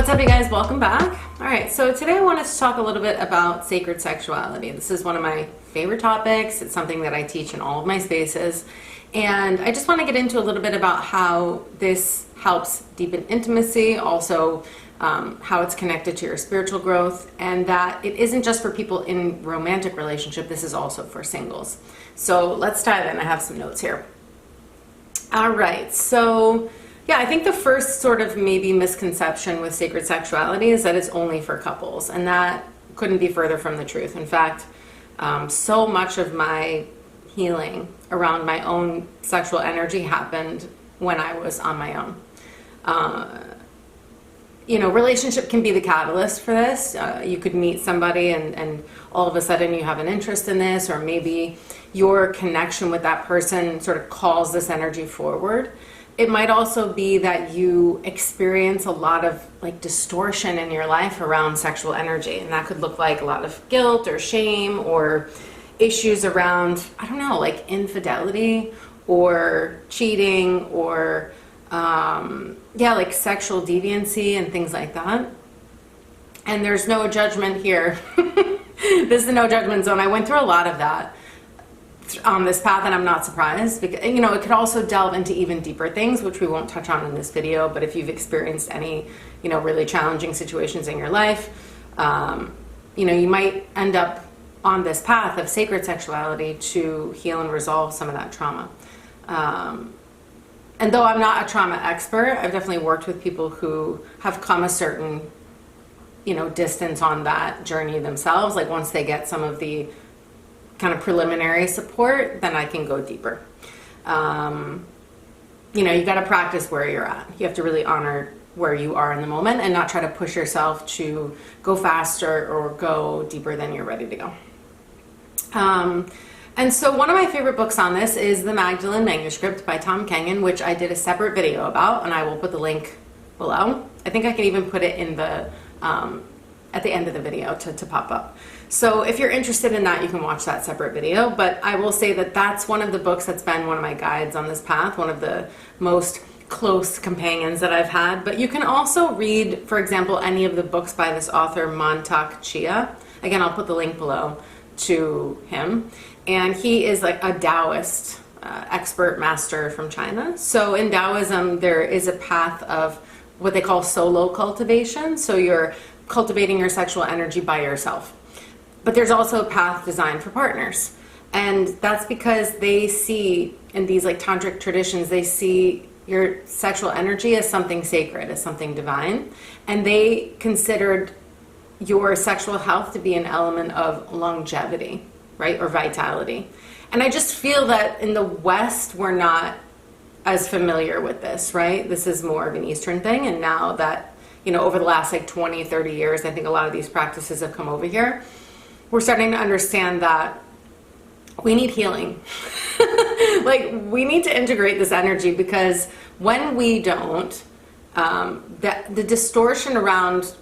What's up, you guys? Welcome back. All right, so today I wanted to talk a little bit about sacred sexuality. This is one of my favorite topics. It's something that I teach in all of my spaces. And I just want to get into a little bit about how this helps deepen intimacy, also how it's connected to your spiritual growth, and that it isn't just for people in romantic relationship, this is also for singles. So let's dive in. I have some notes here. All right, so yeah, I think the first sort of maybe misconception with sacred sexuality is that it's only for couples, and that couldn't be further from the truth. In fact, so much of my healing around my own sexual energy happened when I was on my own. Relationship can be the catalyst for this. You could meet somebody and all of a sudden you have an interest in this, or maybe your connection with that person sort of calls this energy forward. It might also be that you experience a lot of like distortion in your life around sexual energy, and that could look like a lot of guilt or shame or issues around, I don't know, like infidelity or cheating or like sexual deviancy and things like that. And there's no judgment here. This is a no judgment zone. I went through a lot of that on this path, and I'm not surprised because, it could also delve into even deeper things, which we won't touch on in this video. But if you've experienced any, really challenging situations in your life, you might end up on this path of sacred sexuality to heal and resolve some of that trauma. And though I'm not a trauma expert, I've definitely worked with people who have come a certain, distance on that journey themselves. Like once they get some of the kind of preliminary support, then I can go deeper. You got to practice where you're at. You have to really honor where you are in the moment and not try to push yourself to go faster or go deeper than you're ready to go. And so one of my favorite books on this is the Magdalene Manuscript by Tom Kenyon, which I did a separate video about, and I will put the link below. I think I can even put it in the at the end of the video to pop up. So if you're interested in that, you can watch that separate video. But I will say that that's one of the books that's been one of my guides on this path, one of the most close companions that I've had. But you can also read, for example, any of the books by this author, Mantak Chia. Again, I'll put the link below to him. And he is like a Taoist expert master from China. So in Taoism, there is a path of what they call solo cultivation. So you're cultivating your sexual energy by yourself. But there's also a path designed for partners. And that's because they see, in these like tantric traditions, they see your sexual energy as something sacred, as something divine. And they considered your sexual health to be an element of longevity, right? Or vitality. And I just feel that in the West, we're not as familiar with this, right? This is more of an Eastern thing. And now that, over the last like 20, 30 years, I think a lot of these practices have come over here. We're starting to understand that we need healing. Like we need to integrate this energy, because when we don't, the distortion around,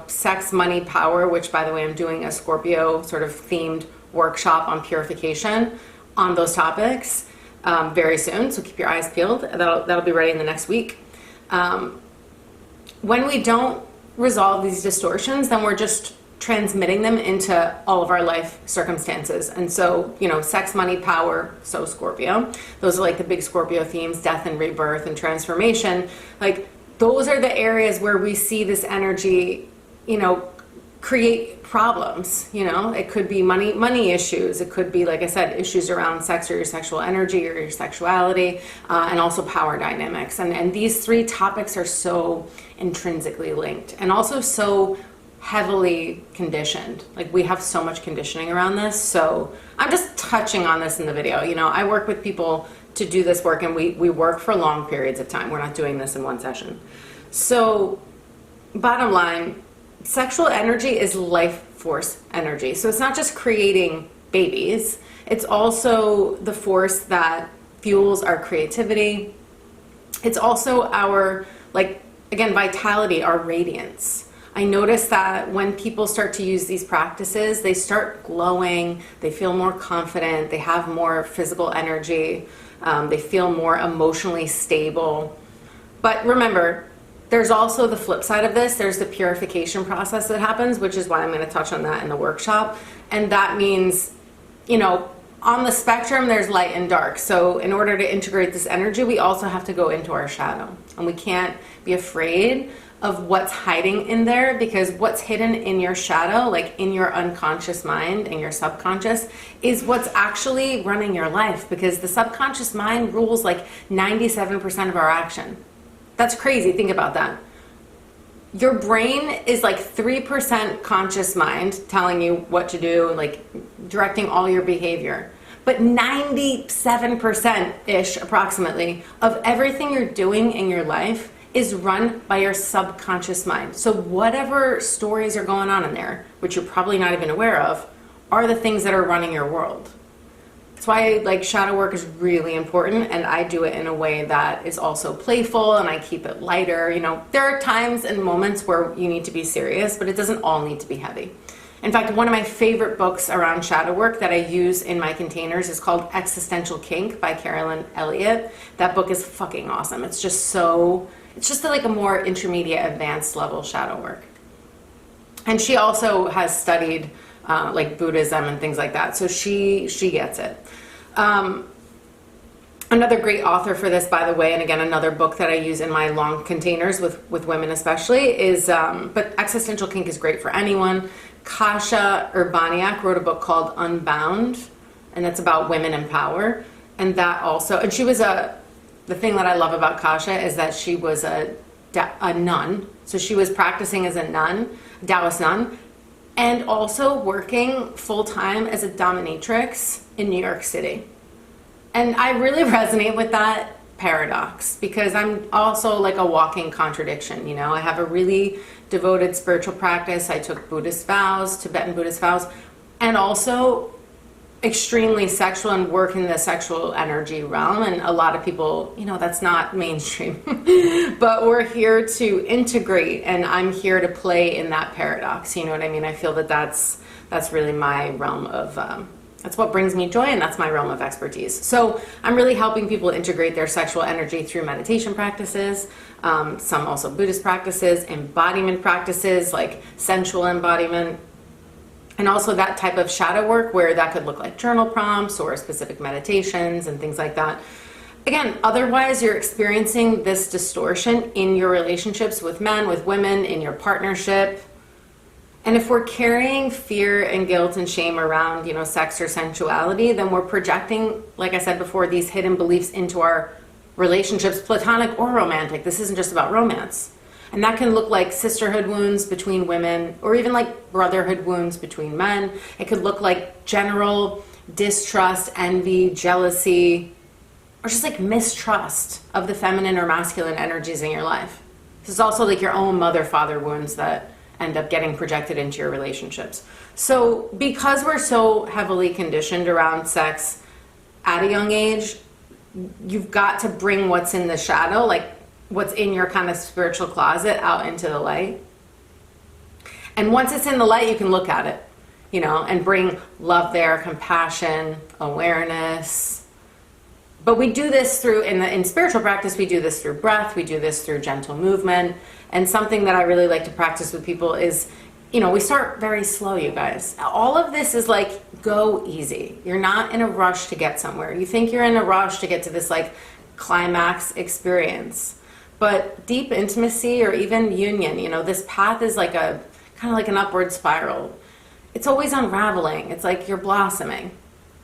sex, money, power, which by the way, I'm doing a Scorpio sort of themed workshop on purification on those topics very soon. So keep your eyes peeled. That'll be ready in the next week. When we don't resolve these distortions, then we're just transmitting them into all of our life circumstances. And so, sex, money, power, so Scorpio, those are like the big Scorpio themes, death and rebirth and transformation. Like those are the areas where we see this energy, create problems. It could be money issues. It could be, like I said, issues around sex or your sexual energy or your sexuality, and also power dynamics. And these three topics are so intrinsically linked and also so heavily conditioned. Like we have so much conditioning around this. So I'm just touching on this in the video. I work with people to do this work, and we work for long periods of time. We're not doing this in one session. So bottom line, sexual energy is life force energy. So it's not just creating babies. It's also the force that fuels our creativity. It's also our, vitality, our radiance. I notice that when people start to use these practices, they start glowing, they feel more confident, they have more physical energy, they feel more emotionally stable. But remember, There's also the flip side of this. There's the purification process that happens, which is why I'm going to touch on that in the workshop. And that means, you know, on the spectrum, there's light and dark. So in order to integrate this energy, we also have to go into our shadow. And we can't be afraid of what's hiding in there, because what's hidden in your shadow, like in your unconscious mind and your subconscious, is what's actually running your life, because the subconscious mind rules like 97% of our action. That's crazy. Think about that. Your brain is like 3% conscious mind telling you what to do, like directing all your behavior. But 97%-ish approximately of everything you're doing in your life is run by your subconscious mind. So whatever stories are going on in there, which you're probably not even aware of, are the things that are running your world. That's why like shadow work is really important, and I do it in a way that is also playful, and I keep it lighter. You know, there are times and moments where you need to be serious, but it doesn't all need to be heavy. In fact, one of my favorite books around shadow work that I use in my containers is called Existential Kink by Carolyn Elliott. That book is fucking awesome. It's just like a more intermediate, advanced level shadow work. And she also has studied like Buddhism and things like that. So she gets it. Another great author for this, by the way, and again, another book that I use in my long containers with women especially, is, but Existential Kink is great for anyone. Kasia Urbaniak wrote a book called Unbound, and it's about women in power. And that also, and she was the thing that I love about Kasia is that she was a nun. So she was practicing as a nun, Taoist nun, and also working full-time as a dominatrix in New York City. And I really resonate with that paradox, because I'm also like a walking contradiction. You know, I have a really devoted spiritual practice. I took Buddhist vows, Tibetan Buddhist vows, and also extremely sexual and work in the sexual energy realm. And a lot of people, you know, that's not mainstream, but we're here to integrate, and I'm here to play in that paradox. You know what I mean? I feel that that's really my realm of, that's what brings me joy, and that's my realm of expertise. So I'm really helping people integrate their sexual energy through meditation practices, some also Buddhist practices, embodiment practices like sensual embodiment, and also that type of shadow work where that could look like journal prompts or specific meditations and things like that. Again, otherwise you're experiencing this distortion in your relationships with men, with women, in your partnership. And if we're carrying fear and guilt and shame around, you know, sex or sensuality, then we're projecting, like I said before, these hidden beliefs into our relationships, platonic or romantic. This isn't just about romance. And that can look like sisterhood wounds between women, or even like brotherhood wounds between men. It could look like general distrust, envy, jealousy, or just like mistrust of the feminine or masculine energies in your life. This is also like your own mother-father wounds that end up getting projected into your relationships. So because we're so heavily conditioned around sex at a young age, you've got to bring what's in the shadow, like what's in your kind of spiritual closet, out into the light. And once it's in the light, you can look at it, you know, and bring love there, compassion, awareness. But we do this through, in spiritual practice, we do this through breath, we do this through gentle movement. And something that I really like to practice with people is, you know, we start very slow, you guys. All of this is like, go easy. You're not in a rush to get somewhere. You think you're in a rush to get to this like climax experience. But deep intimacy or even union, you know, this path is like a kind of like an upward spiral. It's always unraveling. It's like you're blossoming.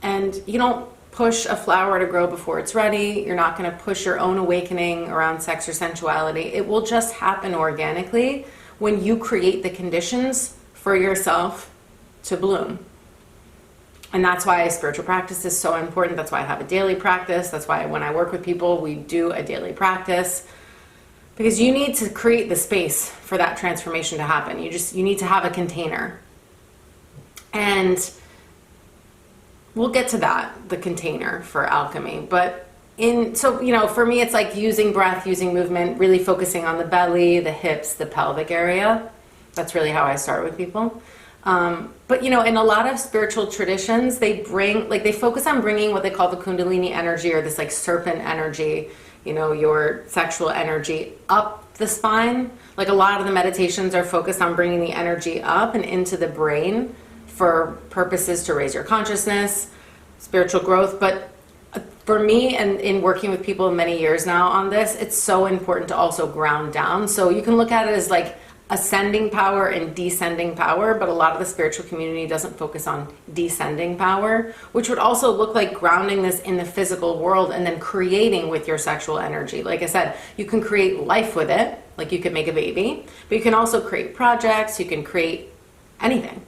And you don't push a flower to grow before it's ready. You're not going to push your own awakening around sex or sensuality. It will just happen organically when you create the conditions for yourself to bloom. And that's why spiritual practice is so important. That's why I have a daily practice. That's why when I work with people, we do a daily practice. Because you need to create the space for that transformation to happen. You need to have a container. And we'll get to that, the container for alchemy. But so, you know, for me, it's like using breath, using movement, really focusing on the belly, the hips, the pelvic area. That's really how I start with people. But, you know, in a lot of spiritual traditions, they focus on bringing what they call the Kundalini energy, or this like serpent energy, your sexual energy up the spine. Like a lot of the meditations are focused on bringing the energy up and into the brain for purposes to raise your consciousness, spiritual growth. But for me, and in working with people many years now on this, it's so important to also ground down. So you can look at it as like ascending power and descending power, but a lot of the spiritual community doesn't focus on descending power, which would also look like grounding this in the physical world and then creating with your sexual energy. Like I said, you can create life with it, like you could make a baby, but you can also create projects, you can create anything.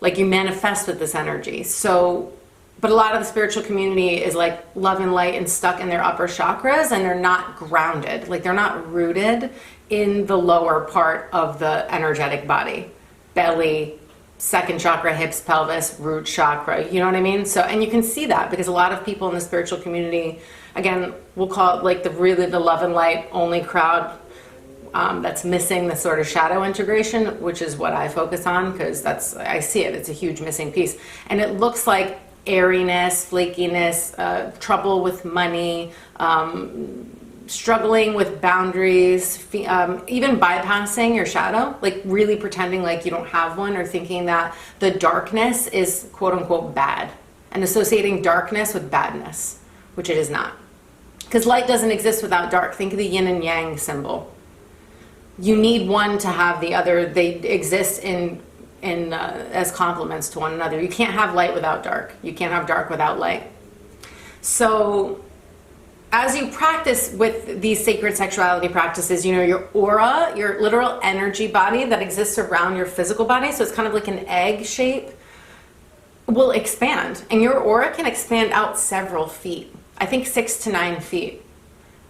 Like you manifest with this energy. So, but a lot of the spiritual community is like love and light and stuck in their upper chakras, and they're not grounded. Like they're not rooted in the lower part of the energetic body. Belly, second chakra, hips, pelvis, root chakra, you know what I mean? So, and you can see that because a lot of people in the spiritual community, again, we'll call it like the love and light only crowd, that's missing the sort of shadow integration, which is what I focus on, because I see it, it's a huge missing piece. And it looks like airiness, flakiness, trouble with money, struggling with boundaries, even bypassing your shadow, like really pretending like you don't have one, or thinking that the darkness is quote unquote bad, and associating darkness with badness, which it is not. Because light doesn't exist without dark. Think of the yin and yang symbol. You need one to have the other. They exist as complements to one another. You can't have light without dark. You can't have dark without light. So as you practice with these sacred sexuality practices, your aura, your literal energy body that exists around your physical body, so it's kind of like an egg shape, will expand. And your aura can expand out several feet. I think 6 to 9 feet.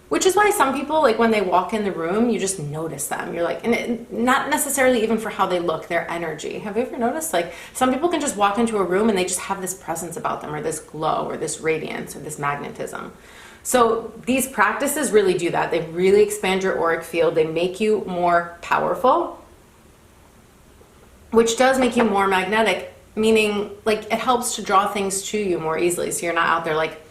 Which is why some people, like when they walk in the room, you just notice them. You're like, and not necessarily even for how they look, their energy. Have you ever noticed? Like some people can just walk into a room and they just have this presence about them, or this glow, or this radiance, or this magnetism. So these practices really do that. They really expand your auric field. They make you more powerful, which does make you more magnetic, meaning like it helps to draw things to you more easily. So you're not out there like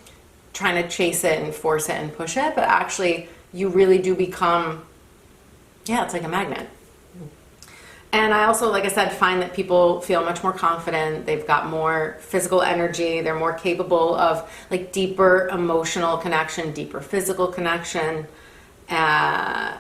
trying to chase it and force it and push it, but actually you really do become, it's like a magnet. And I also, like I said, find that people feel much more confident. They've got more physical energy. They're more capable of like deeper emotional connection, deeper physical connection. And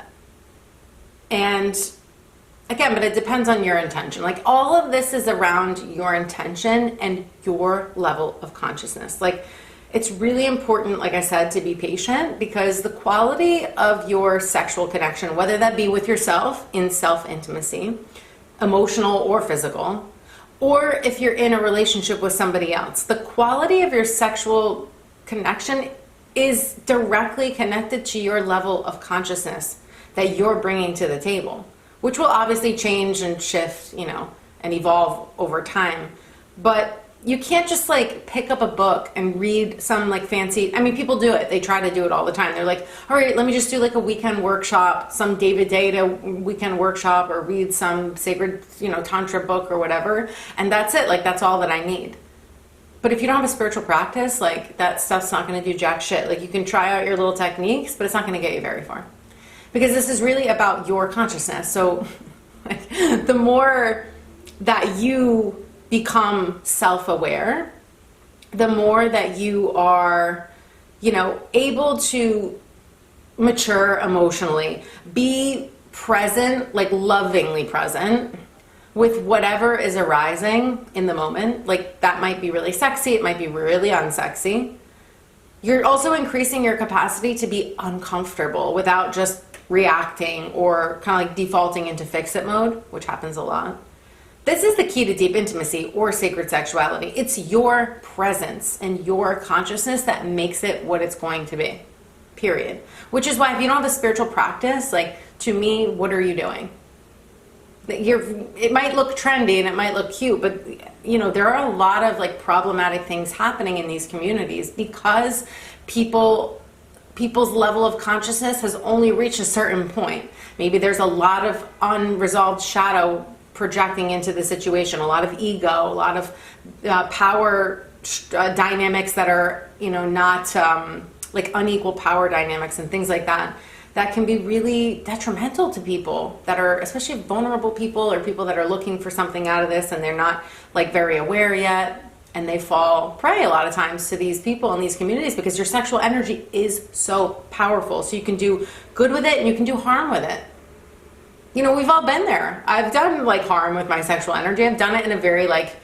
again, but it depends on your intention. Like all of this is around your intention and your level of consciousness. Like it's really important, like I said, to be patient, because the quality of your sexual connection, whether that be with yourself in self-intimacy, emotional or physical, or if you're in a relationship with somebody else, the quality of your sexual connection is directly connected to your level of consciousness that you're bringing to the table, which will obviously change and shift, and evolve over time. But you can't just like pick up a book and read some like fancy, people do it. They try to do it all the time. They're like, all right, let me just do like a weekend workshop, some David Data weekend workshop, or read some sacred, Tantra book or whatever. And that's it. Like, that's all that I need. But if you don't have a spiritual practice, like that stuff's not going to do jack shit. Like you can try out your little techniques, but it's not going to get you very far, because this is really about your consciousness. So like, the more that you become self-aware, the more that you are, able to mature emotionally, be present, like lovingly present with whatever is arising in the moment. Like that might be really sexy, it might be really unsexy. You're also increasing your capacity to be uncomfortable without just reacting or kind of like defaulting into fix-it mode, which happens a lot. This is the key to deep intimacy or sacred sexuality. It's your presence and your consciousness that makes it what it's going to be, period. Which is why if you don't have a spiritual practice, like to me, what are you doing? It might look trendy and it might look cute, but there are a lot of like problematic things happening in these communities because people's level of consciousness has only reached a certain point. Maybe there's a lot of unresolved shadow projecting into the situation, a lot of ego, a lot of power dynamics that are, not like unequal power dynamics and things like that, that can be really detrimental to people that are, especially vulnerable people or people that are looking for something out of this and they're not like very aware yet. And they fall prey a lot of times to these people in these communities because your sexual energy is so powerful. So you can do good with it and you can do harm with it. You know, we've all been there. I've done like harm with my sexual energy. I've done it in a very like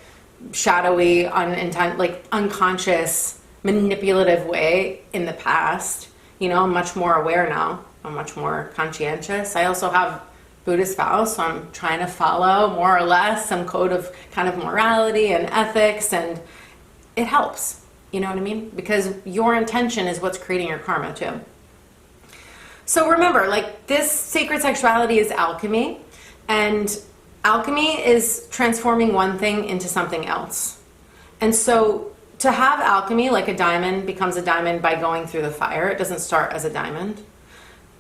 shadowy, like unconscious, manipulative way in the past. You know, I'm much more aware now. I'm much more conscientious. I also have Buddhist vows, so I'm trying to follow more or less some code of kind of morality and ethics, and it helps. You know what I mean? Because your intention is what's creating your karma too. So remember, like this sacred sexuality is alchemy, and alchemy is transforming one thing into something else. And so to have alchemy, like a diamond becomes a diamond by going through the fire, it doesn't start as a diamond.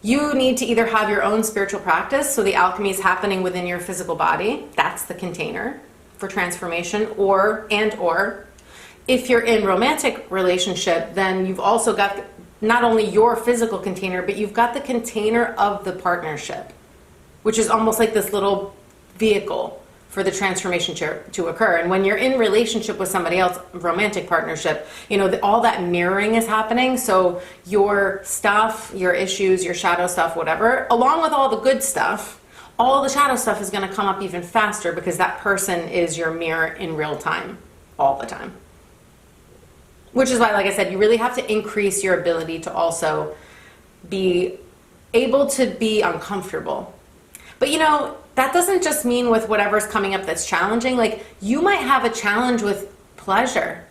You need to either have your own spiritual practice, so the alchemy is happening within your physical body, that's the container for transformation, or if you're in romantic relationship, then you've also got not only your physical container, but you've got the container of the partnership, which is almost like this little vehicle for the transformation to occur. And when you're in relationship with somebody else, romantic partnership, you know, all that mirroring is happening. So your stuff, your issues, your shadow stuff, whatever, along with all the good stuff, all the shadow stuff is going to come up even faster because that person is your mirror in real time, all the time. Which is why, like I said, you really have to increase your ability to also be able to be uncomfortable. But you know, that doesn't just mean with whatever's coming up that's challenging. Like you might have a challenge with pleasure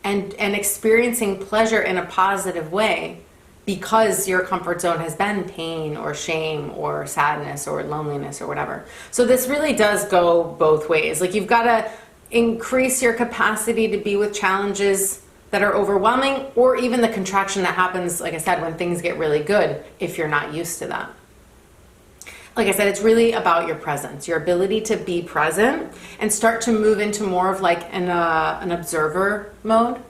and experiencing pleasure in a positive way because your comfort zone has been pain or shame or sadness or loneliness or whatever. So this really does go both ways. Like you've got to increase your capacity to be with challenges that are overwhelming, or even the contraction that happens, like I said, when things get really good, if you're not used to that. Like I said, it's really about your presence, your ability to be present and start to move into more of like an observer mode.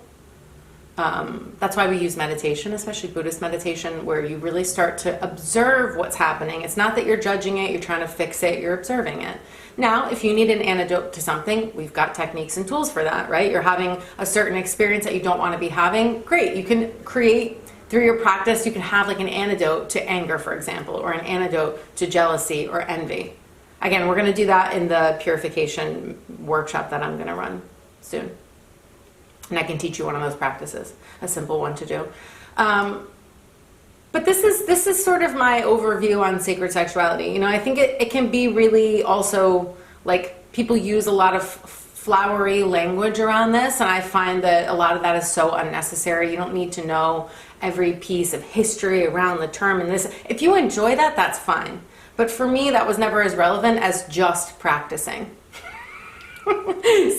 That's why we use meditation, especially Buddhist meditation, where you really start to observe what's happening. It's not that you're judging it, you're trying to fix it, you're observing it. Now, if you need an antidote to something, we've got techniques and tools for that, right? You're having a certain experience that you don't want to be having, great. You can create, through your practice, you can have like an antidote to anger, for example, or an antidote to jealousy or envy. Again, we're going to do that in the purification workshop that I'm going to run soon. And I can teach you one of those practices, a simple one to do. But this is sort of my overview on sacred sexuality. You know, I think it can be really also, like, people use a lot of flowery language around this, and I find that a lot of that is so unnecessary. You don't need to know every piece of history around the term and this. If you enjoy that, that's fine. But for me, that was never as relevant as just practicing.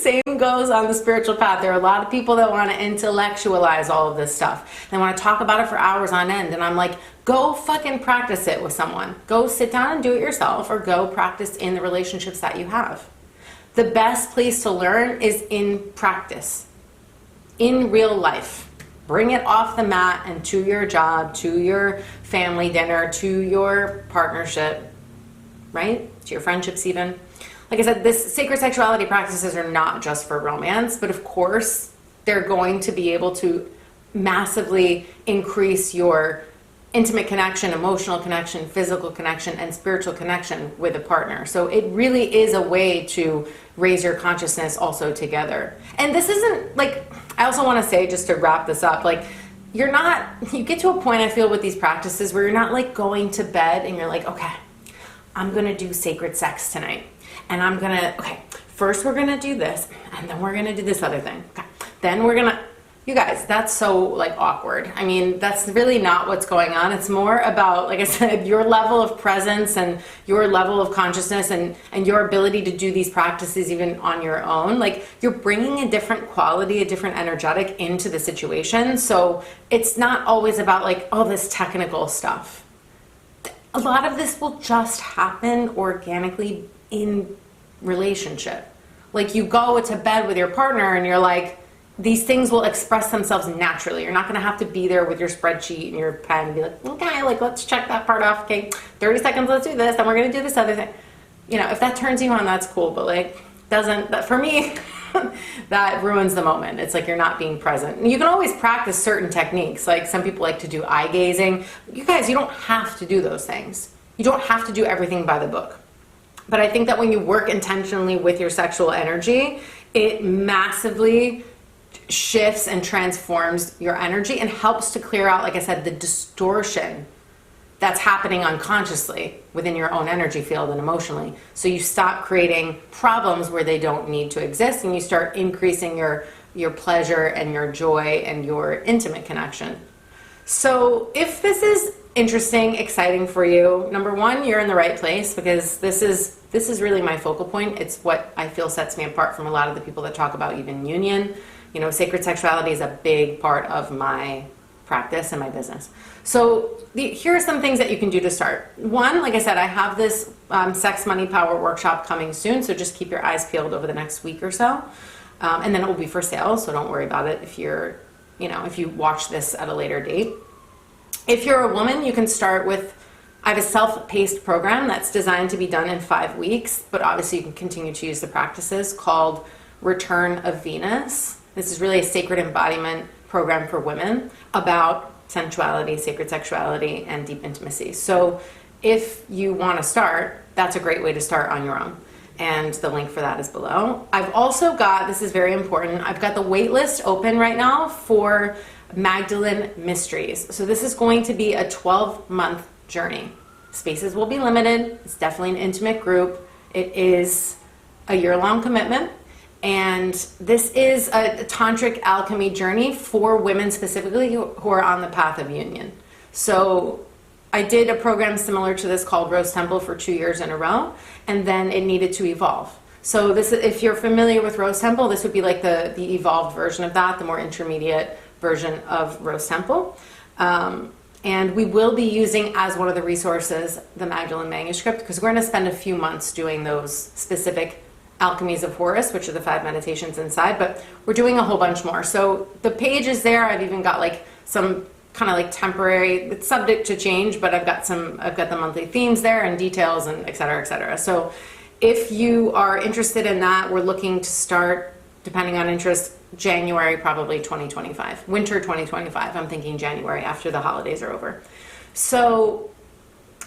Same goes on the spiritual path. There are a lot of people that want to intellectualize all of this stuff. They want to talk about it for hours on end. And I'm like, go fucking practice it with someone. Go sit down and do it yourself, or go practice in the relationships that you have. The best place to learn is in practice, in real life. Bring it off the mat and to your job, to your family dinner, to your partnership, right? To your friendships even. Like I said, this sacred sexuality practices are not just for romance, but of course, they're going to be able to massively increase your intimate connection, emotional connection, physical connection, and spiritual connection with a partner. So it really is a way to raise your consciousness also together. And this isn't like, I also want to say, just to wrap this up, like, you get to a point, I feel, with these practices where you're not like going to bed and you're like, okay, I'm going to do sacred sex tonight. And I'm going to, okay, first we're going to do this, and then we're going to do this other thing. Okay. Then we're going to, you guys, that's so like awkward. I mean, that's really not what's going on. It's more about, like I said, your level of presence and your level of consciousness and your ability to do these practices even on your own. Like, you're bringing a different quality, a different energetic into the situation. So it's not always about like, oh, this technical stuff. A lot of this will just happen organically in relationship. Like, you go to bed with your partner and you're like, these things will express themselves naturally. You're not going to have to be there with your spreadsheet and your pen and be like, okay, like, let's check that part off. Okay, 30 seconds, let's do this. Then we're going to do this other thing. You know, if that turns you on, that's cool. But like, that for me, that ruins the moment. It's like you're not being present. And you can always practice certain techniques. Like some people like to do eye gazing. You guys, you don't have to do those things. You don't have to do everything by the book. But I think that when you work intentionally with your sexual energy, it massively shifts and transforms your energy and helps to clear out, like I said, the distortion that's happening unconsciously within your own energy field and emotionally. So you stop creating problems where they don't need to exist, and you start increasing your pleasure and your joy and your intimate connection. So if this is interesting, exciting for you, number one, you're in the right place, because this is really my focal point. It's what I feel sets me apart from a lot of the people that talk about even union. You know, sacred sexuality is a big part of my practice and my business. So here are some things that you can do to start. One, like I said, I have this Sex, Money, Power workshop coming soon, so just keep your eyes peeled over the next week or so. And then it will be for sale, so don't worry about it if you're, if you watch this at a later date. If you're a woman, you can start with, I have a self-paced program that's designed to be done in 5 weeks, but obviously you can continue to use the practices, called Return of Venus. This is really a sacred embodiment program for women about sensuality, sacred sexuality, and deep intimacy. So if you want to start, that's a great way to start on your own. And the link for that is below. I've also got, this is very important, I've got the waitlist open right now for Magdalene Mysteries. So this is going to be a 12-month journey. Spaces will be limited. It's definitely an intimate group. It is a year-long commitment. And this is a tantric alchemy journey for women specifically who are on the path of union. So I did a program similar to this called Rose Temple for 2 years in a row, and then it needed to evolve. So this, if you're familiar with Rose Temple, this would be like the evolved version of that, the more intermediate version of Rose Temple. And we will be using as one of the resources the Magdalene Manuscript, because we're going to spend a few months doing those specific alchemies of Horus, which are the 5 meditations inside, but we're doing a whole bunch more. So the page is there. I've even got like some kind of like temporary, it's subject to change, but I've got the monthly themes there and details and et cetera, et cetera. So if you are interested in that, we're looking to start, depending on interest, January, probably 2025, winter 2025. I'm thinking January after the holidays are over. So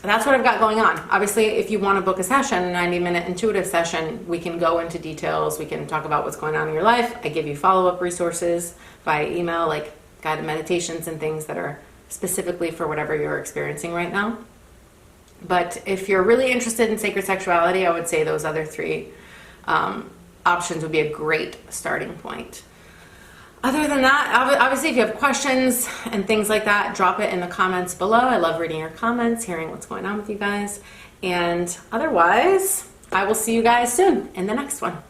that's what I've got going on. Obviously, if you want to book a session, a 90-minute intuitive session, we can go into details. We can talk about what's going on in your life. I give you follow-up resources via email, like guided meditations and things that are specifically for whatever you're experiencing right now. But if you're really interested in sacred sexuality, I would say those other 3 options would be a great starting point. Other than that, obviously, if you have questions and things like that, drop it in the comments below. I love reading your comments, hearing what's going on with you guys. And otherwise, I will see you guys soon in the next one.